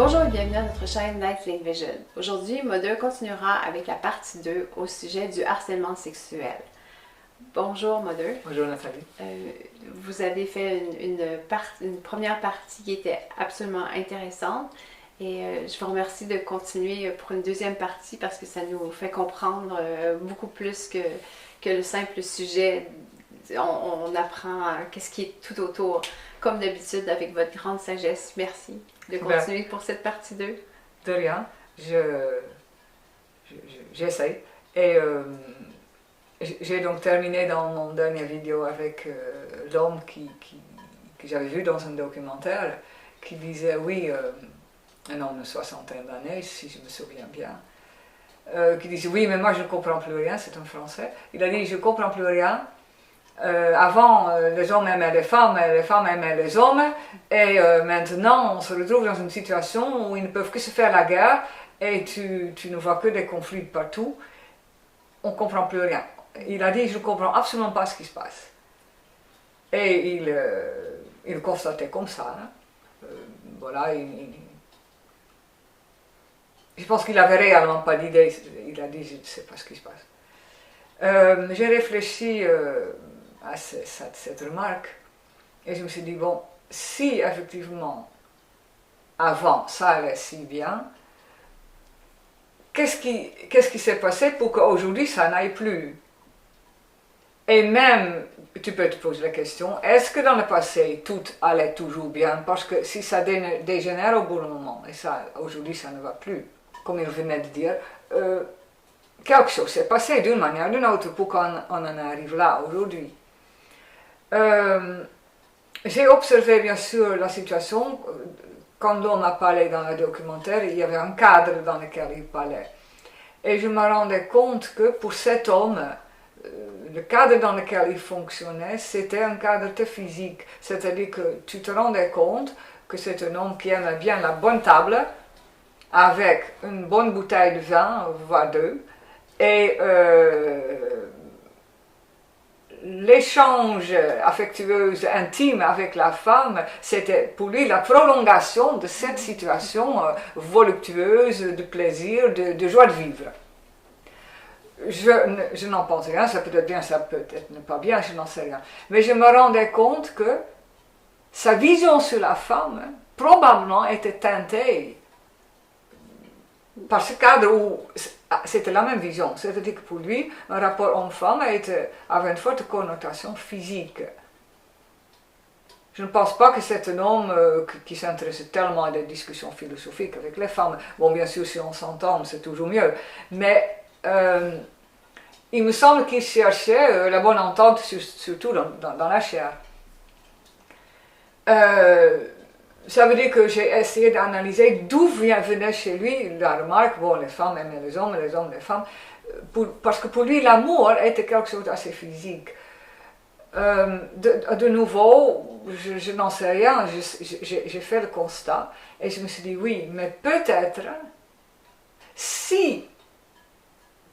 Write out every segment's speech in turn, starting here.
Bonjour et bienvenue à notre chaîne Nightling Vision. Aujourd'hui, Mother continuera avec la partie 2 au sujet du harcèlement sexuel. Bonjour Mother. Bonjour Nathalie. Vous avez fait une première partie qui était absolument intéressante et je vous remercie de continuer pour une deuxième partie parce que ça nous fait comprendre beaucoup plus que le simple sujet. On apprend qu'est-ce qui est tout autour, comme d'habitude avec votre grande sagesse. Merci de continuer pour cette partie 2. De rien, j'essaie. Et j'ai donc terminé dans mon dernière vidéo avec l'homme que j'avais vu dans un documentaire qui disait, oui, un homme de 60 d'années, si je me souviens bien, qui disait, oui, mais moi je ne comprends plus rien, c'est un Français. Il a dit, je ne comprends plus rien. Avant, les hommes aimaient les femmes aimaient les hommes, et maintenant on se retrouve dans une situation où ils ne peuvent que se faire la guerre, et tu ne vois que des conflits partout, on ne comprend plus rien. Il a dit, je ne comprends absolument pas ce qui se passe. Et il constatait comme ça. Hein. Voilà, je pense qu'il n'avait réellement pas d'idée, il a dit, je ne sais pas ce qui se passe. J'ai réfléchi à cette remarque et je me suis dit, bon, si effectivement avant ça allait si bien, qu'est-ce qui s'est passé pour qu'aujourd'hui ça n'aille plus? Et même, tu peux te poser la question, est-ce que dans le passé tout allait toujours bien? Parce que si ça dégénère au bout d'un moment, et ça aujourd'hui ça ne va plus, comme il venait de dire, quelque chose s'est passé d'une manière ou d'une autre pour qu'on en arrive là aujourd'hui. J'ai observé bien sûr la situation, quand l'homme a parlé dans le documentaire, il y avait un cadre dans lequel il parlait. Et je me rendais compte que pour cet homme, le cadre dans lequel il fonctionnait, c'était un cadre très physique. C'est-à-dire que tu te rendais compte que c'est un homme qui aimait bien la bonne table, avec une bonne bouteille de vin, voire deux, et l'échange affectueux, intime avec la femme, c'était pour lui la prolongation de cette situation voluptueuse, de plaisir, de joie de vivre. Je n'en pense rien, ça peut être bien, ça peut être pas bien, je n'en sais rien. Mais je me rendais compte que sa vision sur la femme, probablement, était teintée par ce cadre où c'était la même vision, c'est-à-dire que pour lui, un rapport homme-femme avait une forte connotation physique. Je ne pense pas que c'est un homme qui s'intéressait tellement à des discussions philosophiques avec les femmes. Bon, bien sûr, si on s'entend, c'est toujours mieux. Mais il me semble qu'il cherchait la bonne entente, surtout dans la chair. Ça veut dire que j'ai essayé d'analyser d'où venait chez lui la remarque, bon, les femmes aimaient les hommes les femmes, parce que pour lui l'amour était quelque chose d'assez physique. De nouveau, je n'en sais rien, j'ai fait le constat et je me suis dit oui, mais peut-être si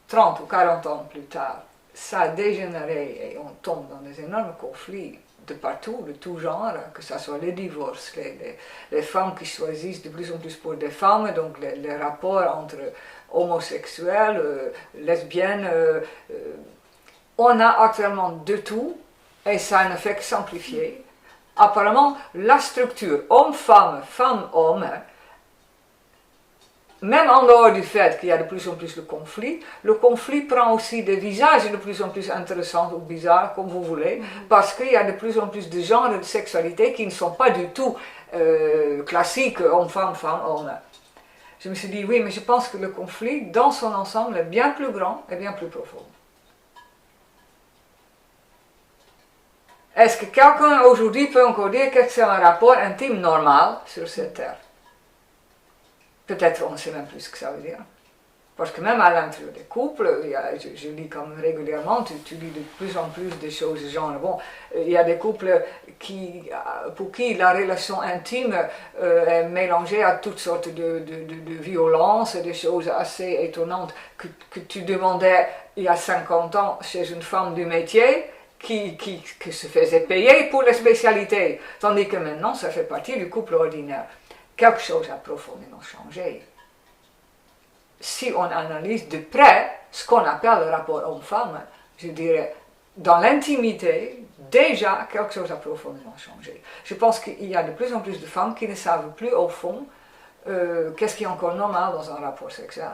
30 ou 40 ans plus tard, ça a dégénéré et on tombe dans des énormes conflits de partout, de tout genre, que ce soit les divorces, les femmes qui choisissent de plus en plus pour des femmes, donc les rapports entre homosexuels, lesbiennes, on a actuellement de tout, et ça ne fait que s'amplifier. Apparemment, la structure homme-femme, femme-homme, même en dehors du fait qu'il y a de plus en plus le conflit prend aussi des visages de plus en plus intéressants ou bizarres, comme vous voulez, parce qu'il y a de plus en plus de genres de sexualité qui ne sont pas du tout classiques, homme-femme, femme-homme. Je me suis dit, oui, mais je pense que le conflit, dans son ensemble, est bien plus grand et bien plus profond. Est-ce que quelqu'un aujourd'hui peut encore dire que c'est un rapport intime normal sur cette terre? Peut-être on ne sait même plus ce que ça veut dire. Parce que même à l'intérieur des couples, je lis comme régulièrement, tu lis de plus en plus des choses genre, bon, il y a des couples pour qui la relation intime est mélangée à toutes sortes de violences et des choses assez étonnantes que tu demandais il y a 50 ans chez une femme du métier qui se faisait payer pour les spécialités, tandis que maintenant ça fait partie du couple ordinaire. quelque chose a profondément changé. Si on analyse de près ce qu'on appelle le rapport homme-femme, je dirais, dans l'intimité, déjà quelque chose a profondément changé. Je pense qu'il y a de plus en plus de femmes qui ne savent plus au fond qu'est-ce qui est encore normal dans un rapport sexuel.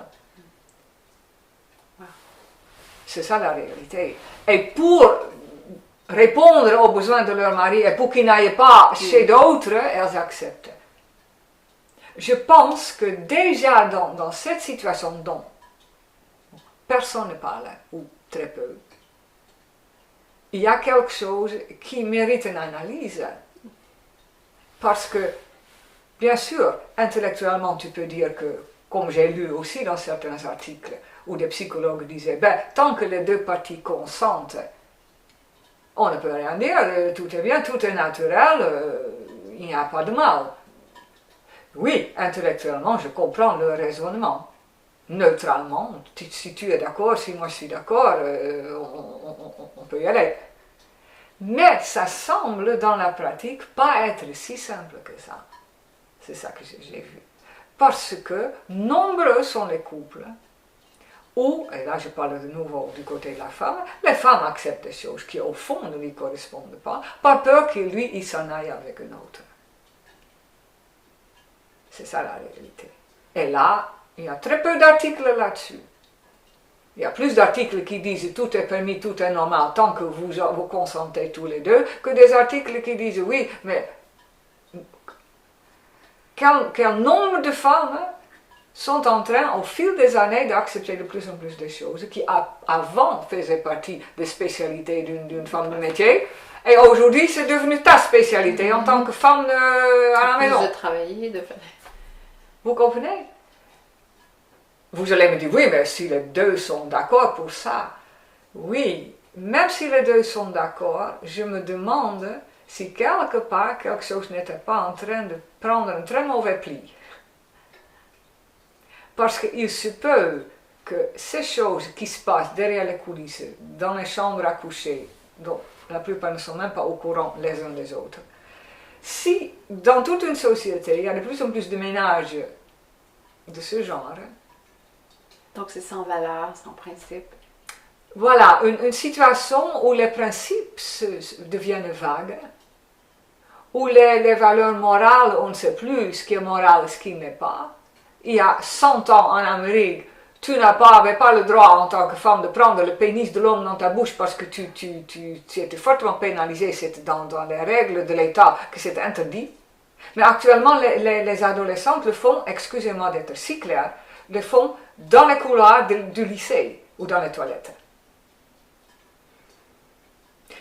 C'est ça la réalité. Et pour répondre aux besoins de leur mari et pour qu'ils n'aillent pas chez d'autres, elles acceptent. Je pense que déjà dans cette situation dont personne ne parle, ou très peu, il y a quelque chose qui mérite une analyse. Parce que, bien sûr, intellectuellement, tu peux dire que, comme j'ai lu aussi dans certains articles, où des psychologues disaient, tant que les deux parties consentent, on ne peut rien dire, tout est bien, tout est naturel, il n'y a pas de mal. Oui, intellectuellement, je comprends le raisonnement. Neutralement, si tu es d'accord, si moi je suis d'accord, on peut y aller. Mais ça semble dans la pratique pas être si simple que ça. C'est ça que j'ai vu. Parce que nombreux sont les couples où, et là je parle de nouveau du côté de la femme, les femmes acceptent des choses qui au fond ne lui correspondent pas, par peur que lui il s'en aille avec une autre. C'est ça la réalité. Et là, il y a très peu d'articles là-dessus. Il y a plus d'articles qui disent tout est permis, tout est normal, tant que vous consentez tous les deux, que des articles qui disent oui, mais quel nombre de femmes sont en train, au fil des années, d'accepter de plus en plus de choses qui avant faisaient partie des spécialités d'une femme de métier, et aujourd'hui c'est devenu ta spécialité en tant que femme à la maison. De travailler, de faire. Vous comprenez? Vous allez me dire, oui, mais si les deux sont d'accord pour ça, oui, même si les deux sont d'accord, je me demande si quelque part quelque chose n'était pas en train de prendre un très mauvais pli. Parce qu'il se peut que ces choses qui se passent derrière les coulisses, dans les chambres à coucher, dont la plupart ne sont même pas au courant les uns des autres, si dans toute une société, il y a de plus en plus de ménages de ce genre. Donc c'est sans valeur, sans principe. Voilà, une situation où les principes deviennent vagues, où les valeurs morales, on ne sait plus ce qui est moral et ce qui n'est pas. Il y a 100 ans en Amérique, tu n'avais pas le droit en tant que femme de prendre le pénis de l'homme dans ta bouche parce que tu étais fortement pénalisé, c'était dans les règles de l'État que c'était interdit. Mais actuellement, les adolescentes le font, excusez-moi d'être si clair, le font dans les couloirs du lycée ou dans les toilettes.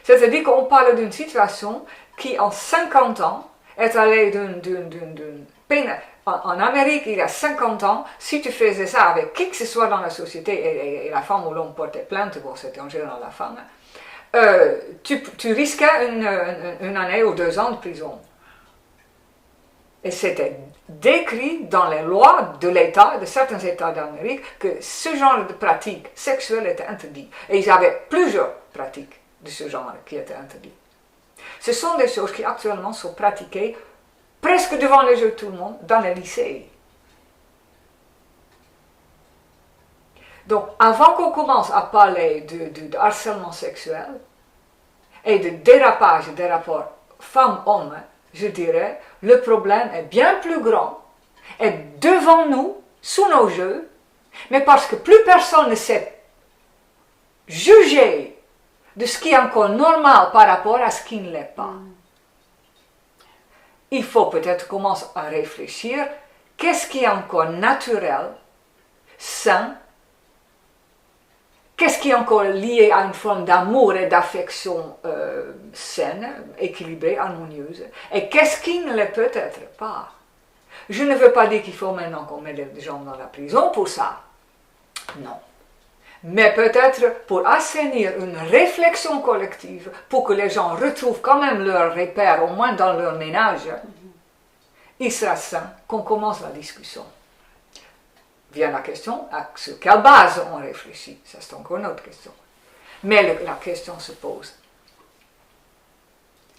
C'est-à-dire qu'on parle d'une situation qui, en 50 ans, est allée d'une peine. En Amérique, il y a 50 ans, si tu faisais ça avec qui que ce soit dans la société, et la femme ou l'homme portait plainte, bon, c'était en général la femme, tu risquais une année ou 2 ans de prison. Et c'était décrit dans les lois de l'État, de certains États d'Amérique, que ce genre de pratique sexuelle était interdit. Et ils avaient plusieurs pratiques de ce genre qui étaient interdites. Ce sont des choses qui actuellement sont pratiquées presque devant les yeux de tout le monde dans les lycées. Donc, avant qu'on commence à parler de harcèlement sexuel et de dérapage des rapports femmes-hommes, je dirais, le problème est bien plus grand, est devant nous, sous nos yeux, mais parce que plus personne ne sait juger de ce qui est encore normal par rapport à ce qui ne l'est pas. Il faut peut-être commencer à réfléchir, qu'est-ce qui est encore naturel, sain, qu'est-ce qui est encore lié à une forme d'amour et d'affection saine, équilibrée, harmonieuse, et qu'est-ce qui ne l'est peut-être pas. Je ne veux pas dire qu'il faut maintenant qu'on mette des gens dans la prison pour ça. Non. Mais peut-être pour assainir une réflexion collective, pour que les gens retrouvent quand même leurs repères, au moins dans leur ménage, il sera sain qu'on commence la discussion. Vient la question, sur quelle base on réfléchit, ça c'est encore une autre question. Mais la question se pose.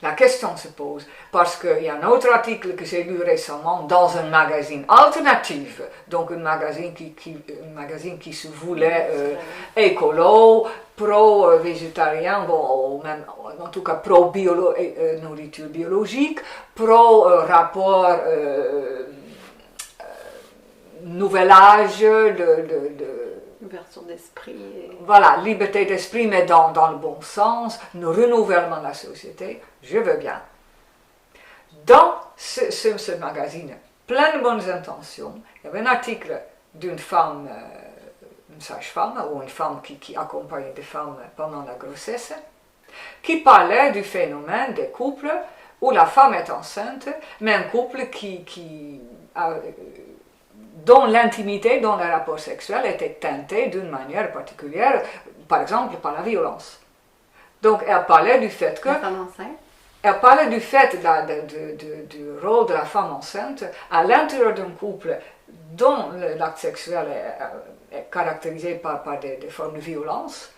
La question se pose parce qu'il y a un autre article que j'ai lu récemment dans un magazine alternatif, donc un magazine qui se voulait écolo, pro-végétarien, bon, même, en tout cas pro-nourriture biologique, pro-rapport nouvel âge, ouverture d'esprit. Voilà, liberté d'esprit, mais dans le bon sens, le renouvellement de la société, je veux bien. Dans ce magazine, plein de bonnes intentions, il y avait un article d'une femme, une sage-femme, ou une femme qui accompagnait des femmes pendant la grossesse, qui parlait du phénomène des couples où la femme est enceinte, mais un couple dont l'intimité, dont le rapport sexuel était teinté d'une manière particulière, par exemple par la violence. Donc elle parlait du fait que... La femme enceinte. Elle parlait du fait du rôle de la femme enceinte à l'intérieur d'un couple dont l'acte sexuel est caractérisé par des formes de violence.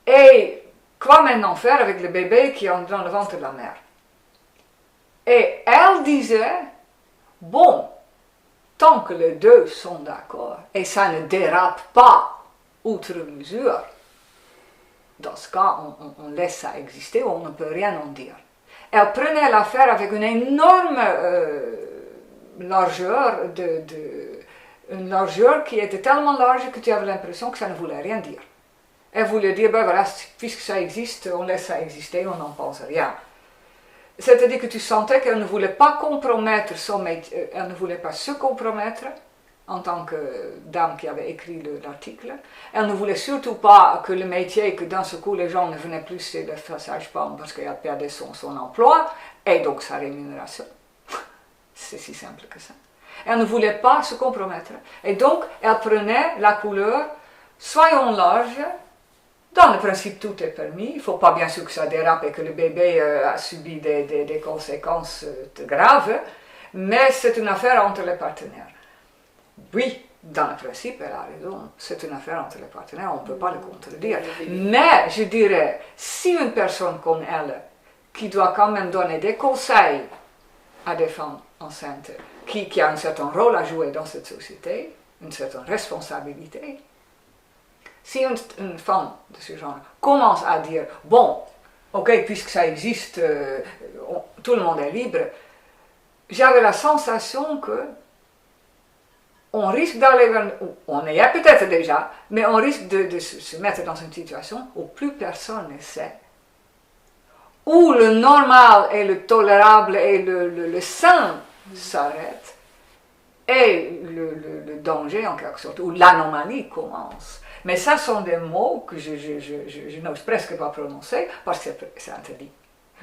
Et quoi maintenant faire avec le bébé qui est dans le ventre de la mère? Et elle disait, bon, tant que les deux sont d'accord et ça ne dérape pas outre mesure, dans ce cas, on laisse ça exister, on ne peut rien en dire. Elle prenait l'affaire avec une énorme largeur, une largeur qui était tellement large que tu avais l'impression que ça ne voulait rien dire. Elle voulait dire, ben voilà, puisque ça existe, on laisse ça exister, on n'en pense rien. C'est-à-dire que tu sentais qu'elle ne voulait pas compromettre son métier, elle ne voulait pas se compromettre en tant que dame qui avait écrit l'article. Elle ne voulait surtout pas que le métier, que d'un seul coup les gens ne venaient plus chez la sage-femme parce qu'elle perdait son emploi et donc sa rémunération. C'est si simple que ça. Elle ne voulait pas se compromettre. Et donc elle prenait la couleur, soyons larges. Dans le principe, tout est permis. Il ne faut pas bien sûr que ça dérape et que le bébé a subi des conséquences graves, mais c'est une affaire entre les partenaires. Oui, dans le principe, elle a raison. C'est une affaire entre les partenaires, on ne peut pas le contredire. Mais je dirais, si une personne comme elle, qui doit quand même donner des conseils à des femmes enceintes, qui a un certain rôle à jouer dans cette société, une certaine responsabilité, si une femme de ce genre commence à dire, bon, ok, puisque ça existe, tout le monde est libre, j'avais la sensation que on risque d'aller vers, on y est peut-être déjà, mais on risque de se mettre dans une situation où plus personne ne sait, où le normal et le tolérable et le sain s'arrêtent, et le danger en quelque sorte, où l'anomalie commence. Mais ça sont des mots que je n'ose presque pas prononcer parce que c'est interdit.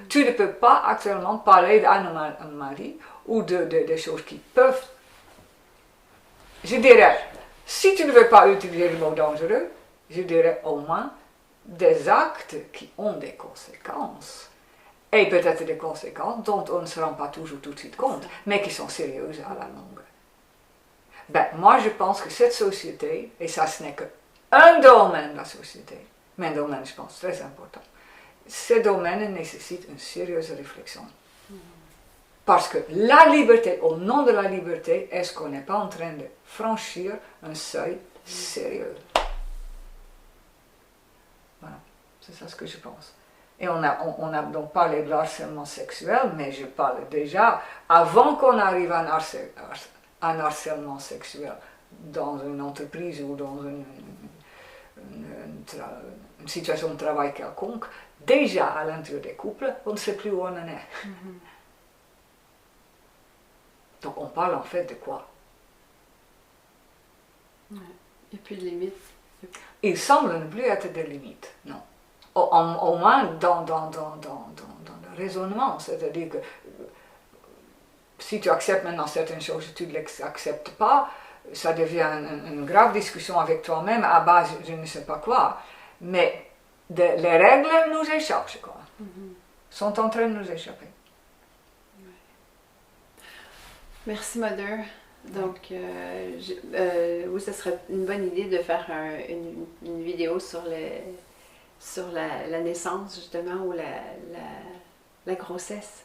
Tu ne peux pas actuellement parler d'anomalie ou des choses qui peuvent. Je dirais, si tu ne veux pas utiliser le mot dangereux, je dirais au moins des actes qui ont des conséquences. Et peut-être des conséquences dont on ne se rend pas toujours tout de suite compte, mais qui sont sérieuses à la longue. Ben, moi je pense que cette société, et ça ce n'est qu'un domaine de la société, mais un domaine je pense très important, ce domaine nécessite une sérieuse réflexion. Parce que la liberté, au nom de la liberté, est-ce qu'on n'est pas en train de franchir un seuil sérieux? Voilà, c'est ça ce que je pense. Et on a donc parlé de harcèlement sexuel, mais je parle déjà, avant qu'on arrive à un harcèlement sexuel dans une entreprise ou dans une situation de travail quelconque, déjà à l'intérieur des couples, on ne sait plus où on en est. Donc on parle en fait de quoi? Ouais. Il n'y a plus de limites. Il semble ne plus être de limites, non. Au moins dans le raisonnement, c'est-à-dire que si tu acceptes maintenant certaines choses et tu ne les acceptes pas, ça devient une grave discussion avec toi-même à base de je ne sais pas quoi. Mais les règles nous échappent, je crois. Sont en train de nous échapper. Merci, Mother. Donc, oui, ce serait une bonne idée de faire une vidéo sur la naissance, justement, ou la grossesse.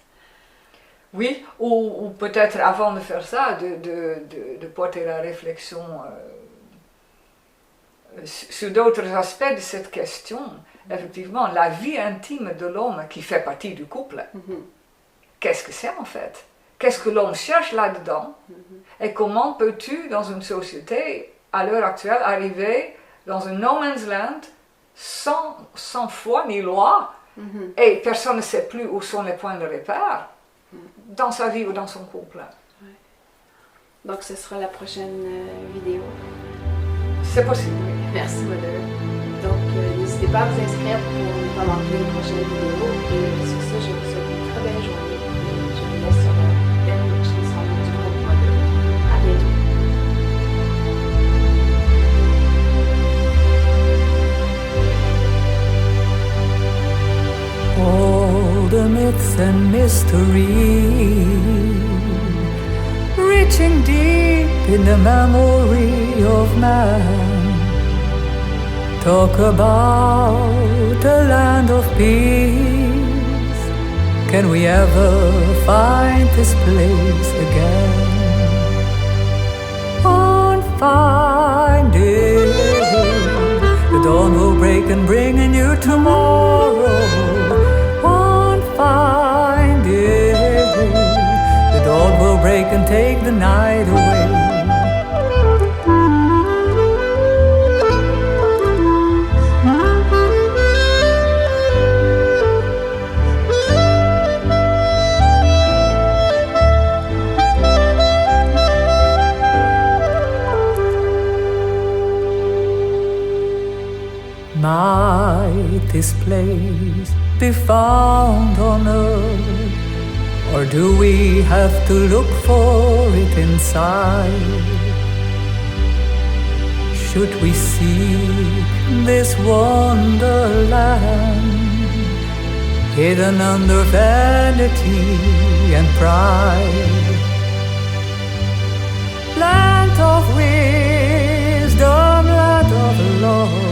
Oui, ou peut-être avant de faire ça, de porter la réflexion sur d'autres aspects de cette question. Effectivement, la vie intime de l'homme qui fait partie du couple, qu'est-ce que c'est en fait? Qu'est-ce que l'homme cherche là-dedans? Et comment peux-tu, dans une société, à l'heure actuelle, arriver dans un no man's land sans foi ni loi, et personne ne sait plus où sont les points de repère dans sa vie ou dans son couple? Ouais. Donc ce sera la prochaine vidéo. C'est possible. Merci Mother. Donc n'hésitez pas à vous inscrire pour ne pas manquer les prochaines vidéos. Et sur ce, je vous souhaite une très belle journée. Et je vous laisse sur la belle chanson du groupe Mother. À bientôt. All the myths and mystery, reaching deep in the memory of man, talk about the land of peace. Can we ever find this place again? On fine day, the dawn will break and bring a new tomorrow. One fine day, the dawn will break and take the night away. Might this place be found on earth, or do we have to look for it inside? Should we seek this wonderland, hidden under vanity and pride? Land of wisdom, land of love,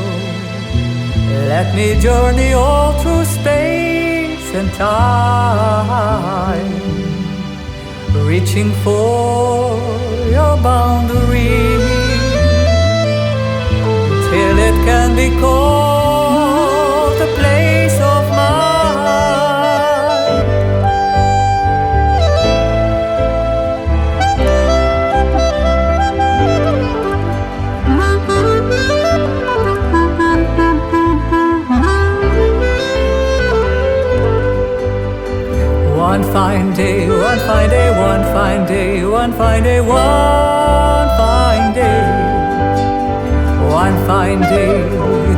let me journey all through space and time, reaching for your boundaries, till it can be called a place of mine. One fine day, one fine day, one fine day, one fine day, one fine day, one fine day,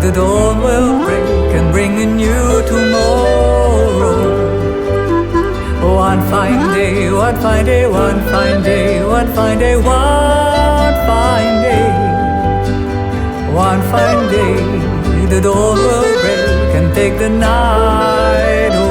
the dawn will break and bring a new tomorrow. One fine day, one fine day, one fine day, one fine day, one fine day, one fine day, the dawn will break and take the night away.